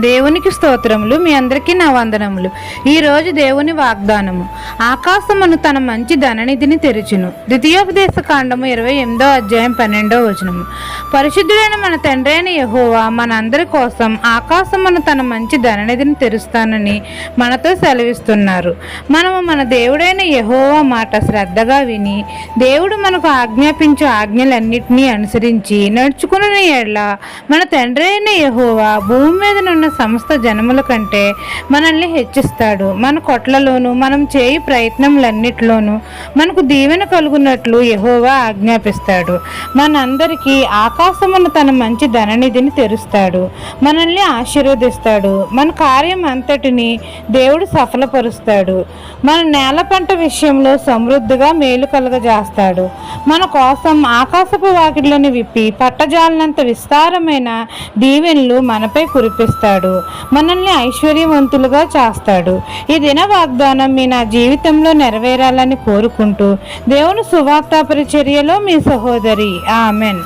దేవునికి స్తోత్రములు. మీ అందరికీ నా వందనములు. ఈరోజు దేవుని వాగ్దానము. ఆకాశమును తన మంచి ధననిధిని తెరుచును. ద్వితీయోపదేశ కాండము 28వ అధ్యాయం 12వ వచనము. పరిశుద్ధుడైన మన తండ్రి అయిన యెహోవా మనందరి కోసం ఆకాశమును తన మంచి ధననిధిని తెరుస్తానని మనతో సెలవిస్తున్నారు. మనము మన దేవుడైన యెహోవా మాట శ్రద్ధగా విని దేవుడు మనకు ఆజ్ఞాపించే ఆజ్ఞలన్నింటినీ అనుసరించి నడుచుకున్న ఎడల మన తండ్రి అయిన యెహోవా భూమి మీద ఉన్న సమస్త జనముల కంటే మనల్ని హెచ్చిస్తాడు. మన కొట్లలోను మనం చేయు ప్రయత్నములన్నిటిలోనూ మనకు దీవెన కలుగునట్లు యెహోవా ఆజ్ఞాపిస్తాడు. మనందరికీ ఆకాశమును తన మంచి ధననిధిని తెరుస్తాడు. మనల్ని ఆశీర్వదిస్తాడు. మన కార్యం అంతటిని దేవుడు సఫలపరుస్తాడు. మన నేల పంట విషయంలో సమృద్ధిగా మేలు కలుగజేస్తాడు. మన కోసం ఆకాశపు వాకిట్లను విప్పి పట్టజాలనంత విస్తారమైన దీవెనలు మనపై కురిపిస్తాడు. మనల్ని ఐశ్వర్యవంతులుగా చేస్తాడు. ఈ దిన వాగ్దానం మీ నా జీవితంలో నెరవేరాలని కోరుకుంటూ దేవుని సువార్త పరిచర్యలో మీ సహోదరి. ఆమెన్.